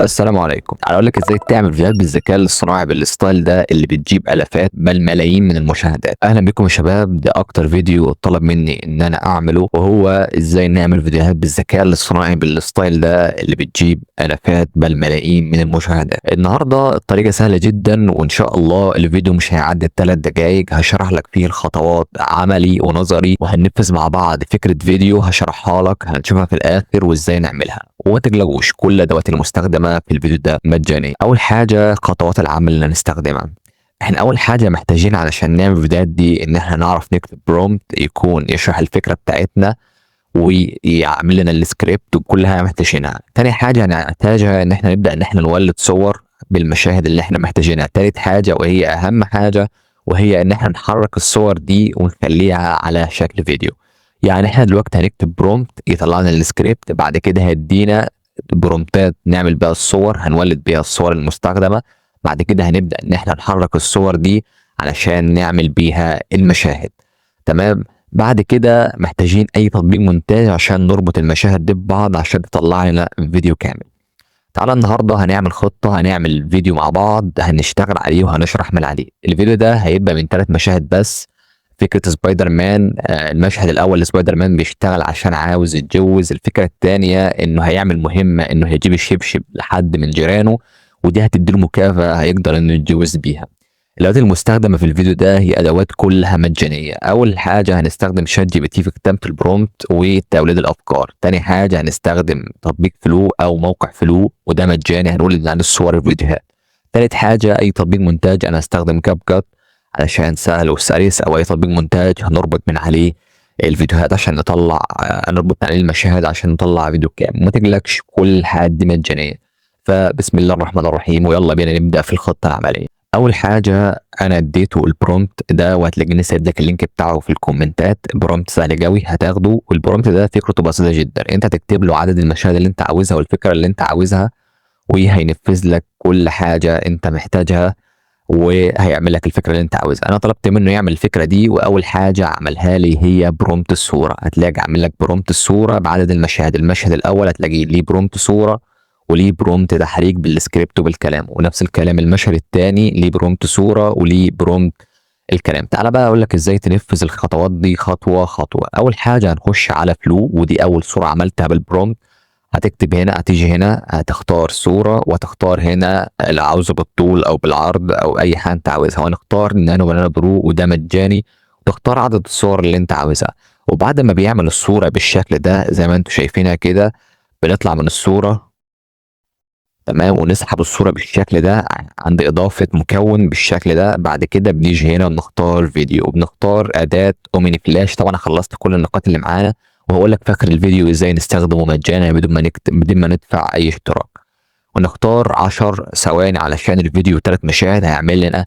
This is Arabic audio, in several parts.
السلام عليكم. تعال اقول لك ازاي تعمل فيديوهات بالذكاء الاصطناعي بالستايل ده اللي بتجيب الافات بل ملايين من المشاهدات. اهلا بكم يا شباب، ده اكتر فيديو طلب مني ان انا اعمله، وهو ازاي نعمل فيديوهات بالذكاء الاصطناعي بالستايل ده اللي بتجيب الافات بل ملايين من المشاهدات. النهارده الطريقه سهله جدا، وان شاء الله الفيديو مش هيعدي 3 دقائق. هشرح لك فيه الخطوات عملي ونظري، وهننفذ مع بعض فكره فيديو هشرحها لك هنشوفها في الاخر وازاي نعملها. وما تقلقوش، كل الادوات المستخدمه في الفيديو ده مجاني. اول حاجه خطوات العمل اللي هنستخدمها. احنا اول حاجه محتاجين علشان نعمل الفيديوهات دي ان احنا نعرف نكتب برومبت يكون يشرح الفكره بتاعتنا ويعمل لنا السكريبت وكلها محتاجينها. تاني حاجه هنحتاجها ان احنا نبدا ان احنا نولد صور بالمشاهد اللي احنا محتاجينها. تالت حاجه وهي اهم حاجه، وهي ان احنا نحرك الصور دي ونخليها على شكل فيديو. يعني احنا دلوقتي هنكتب برومبت يطلع لنا السكريبت، بعد كده هيدينا برومبتات نعمل بيها الصور، هنولد بيها الصور المستخدمه. بعد كده هنبدا ان احنا نحرك الصور دي علشان نعمل بيها المشاهد. تمام. بعد كده محتاجين اي تطبيق مونتاج عشان نربط المشاهد دي ببعض عشان تطلع لنا فيديو كامل. تعالى النهارده هنعمل خطه، هنعمل فيديو مع بعض هنشتغل عليه وهنشرح من عليه. الفيديو ده هيبقى من 3 مشاهد بس. فكره سبايدر مان، المشهد الاول سبايدر مان بيشتغل عشان عاوز يتجوز. الفكره الثانيه انه هيعمل مهمه انه هيجيب الشبشب لحد من جيرانه، ودي هتديله مكافاه هيقدر انه يتجوز بيها. الادوات المستخدمه في الفيديو ده هي ادوات كلها مجانيه. اول حاجه هنستخدم شات جي بي تي في كتابه البرومبت وتوليد الافكار. تاني حاجه هنستخدم تطبيق فلو او موقع فلو، وده مجاني هنولد عن الصور الفيديوهات. تالت حاجه اي تطبيق مونتاج، انا هستخدم كاب كات علشان سهل وسلس، او اي تطبيق مونتاج هنربط من عليه الفيديوهات عشان نطلع، نربط من عليه المشاهد عشان نطلع فيديو كامل. ما تقلقش، كل الحاجات دي مجانيه. فبسم الله الرحمن الرحيم، ويلا بينا نبدا في الخطه العمليه. اول حاجه انا اديته البرومبت ده، وهتلاقيني سايب لك اللينك بتاعه في الكومنتات. برومبت سهل قوي هتاخده، والبرومبت ده فكرته بسيطه جدا. انت هتكتب له عدد المشاهد اللي انت عاوزها والفكره اللي انت عاوزها، وهينفذ لك كل حاجه انت محتاجها، وهيعمل لك الفكره اللي انت عاوزها. انا طلبت منه يعمل الفكره دي، واول حاجه عملها لي هي برومبت الصوره. هتلاقي عامل لك برومبت الصوره بعدد المشاهد. المشهد الاول هتلاقيه ليه برومبت صوره وليه برومبت تحريك بالسكريبت وبالكلام، ونفس الكلام المشهد الثاني ليه برومبت صوره وليه برومبت الكلام. تعالى بقى اقول لك ازاي تنفذ الخطوات دي خطوه خطوه. اول حاجه هنخش على فلو، ودي اول صوره عملتها بالبرومبت. هتكتب هنا، هتيجي هنا هتختار صورة، وتختار هنا اللي عاوزه بالطول او بالعرض او اي حاجة انت عاوزها، ونختار نانو بنانا برو وده مجاني، وتختار عدد الصور اللي انت عاوزها. وبعد ما بيعمل الصورة بالشكل ده زي ما انتم شايفينها كده، بنطلع من الصورة. تمام. ونسحب الصورة بالشكل ده عند إضافة مكون بالشكل ده. بعد كده بنيجي هنا ونختار فيديو، وبنختار أداة أومني فلاش. طبعا أنا خلصت كل النقاط اللي معانا، وهقول لك في آخر الفيديو إزاي نستخدمه مجانا بدون ما ندفع أي اشتراك. ونختار 10 ثواني علشان الفيديو 3 مشاهد هيعمل لنا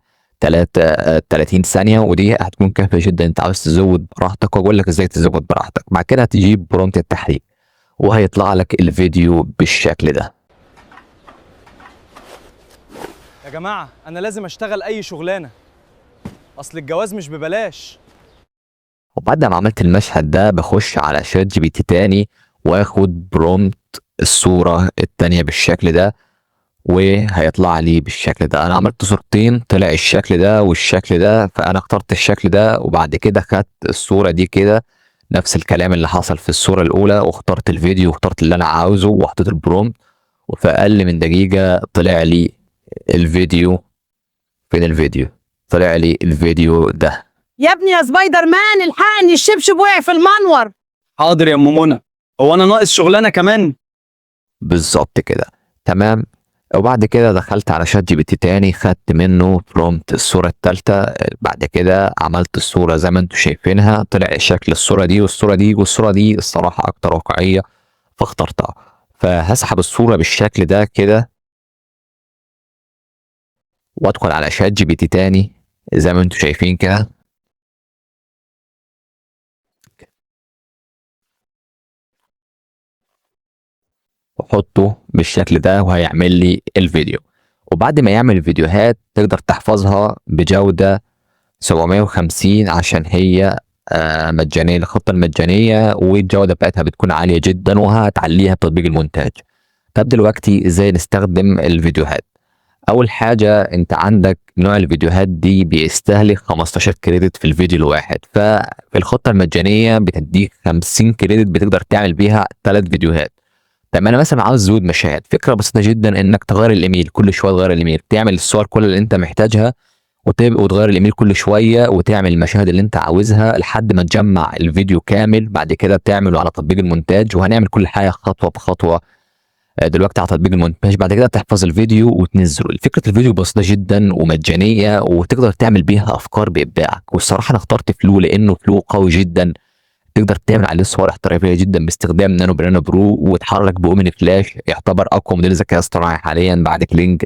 30 ثانية، ودي هتكون كافية جدا. أنت عاوز تزود براحتك، وأقول لك إزاي تزود براحتك. بعد كده هتجيب برومبت التحريك، وهيطلع لك الفيديو بالشكل ده. يا جماعة أنا لازم أشتغل أي شغلانة، أصل الجواز مش ببلاش. وبعد ما عملت المشهد ده بخش على شات جي بي تي تاني، واخد برومبت الصورة التانية بالشكل ده، وهيطلع لي بالشكل ده. انا عملت صورتين طلع الشكل ده والشكل ده، فانا اخترت الشكل ده. وبعد كده خدت الصورة دي كده نفس الكلام اللي حصل في الصورة الاولى، واخترت الفيديو واخترت اللي انا عاوزه وحطيت البرومبت، وفي اقل من دقيقة طلع لي الفيديو. فين الفيديو؟ طلع لي الفيديو ده. يا ابني يا سبايدر مان الحقني، الشبشب وقع في المنور. حاضر يا أم منى، هو أنا ناقص شغلانة كمان؟ بالظبط كده. تمام. وبعد كده دخلت على شات جي بي تي تاني، خدت منه برومت الصورة التالتة. بعد كده عملت الصورة زي ما انتم شايفينها، طلع شكل الصورة دي والصورة دي والصورة دي الصراحة أكتر واقعية فاخترتها. فهسحب الصورة بالشكل ده كده، وادخل على شات جي بي تي تاني زي ما انتم شايفين كده، واحطه بالشكل ده وهيعمل لي الفيديو. وبعد ما يعمل الفيديوهات تقدر تحفظها بجودة 750 عشان هي مجانية. الخطة المجانية والجودة بتاعتها بتكون عالية جدا، وهتعليها بتطبيق المونتاج. طب دلوقتي ازاي نستخدم الفيديوهات؟ اول حاجه انت عندك نوع الفيديوهات دي بيستهلك 15 كريدت في الفيديو الواحد، ففي الخطه المجانيه بتديك 50 كريدت بتقدر تعمل بيها 3 فيديوهات. طب انا مثلا عاوز ازود مشاهد، فكره بسيطه جدا انك تغير الايميل كل شويه، تغير الايميل، تعمل الصور كل اللي انت محتاجها وتغير الايميل كل شويه وتعمل المشاهد اللي انت عاوزها لحد ما تجمع الفيديو كامل. بعد كده تعمله على تطبيق المونتاج، وهنعمل كل حاجه خطوه بخطوه دلوقتي على تطبيق المونتاج. بعد كده تحفظ الفيديو وتنزله. فكره الفيديو بسيطه جدا ومجانيه وتقدر تعمل بيها افكار بابداعك. والصراحه انا اخترت فلو لانه فلو قوي جدا، تقدر تعمل عليه صور احترافيه جدا باستخدام نانو برانو برو، وتحرك باومن فلاش، يعتبر اقوى موديل ذكاء اصطناعي حاليا بعد كلينج.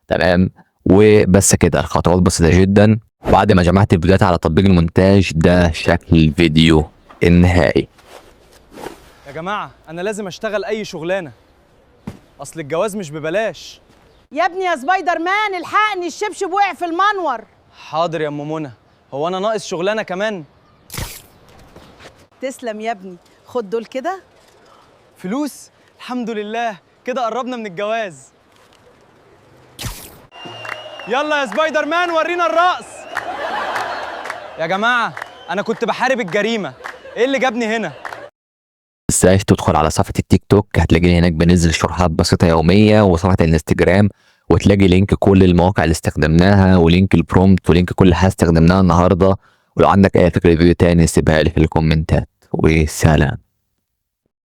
تمام. وبس كده، الخطوات بسيطه جدا. بعد ما جمعت الفيديوهات على تطبيق المونتاج، ده شكل الفيديو النهائي. يا جماعه انا لازم اشتغل اي شغلانه، اصل الجواز مش ببلاش. يا ابني يا سبايدر مان الحقني، الشبشب وقع في المنور. حاضر يا ام منى، هو انا ناقص شغلانه كمان؟ تسلم يا ابني، خد دول كده. فلوس؟ الحمد لله، كده قربنا من الجواز. يلا يا سبايدر مان ورينا الرقص. يا جماعه انا كنت بحارب الجريمه، ايه اللي جابني هنا؟ تنساش تدخل على صفحة التيك توك، هتلاقيني هناك بنزل شروحات بسيطة يومية، وصفحة الانستجرام، وتلاقي لينك كل المواقع اللي استخدمناها ولينك البرومبت ولينك كل حاجة استخدمناها النهاردة. ولو عندك اي فكرة فيديو تاني سيبها لي في الكومنتات، وسلام.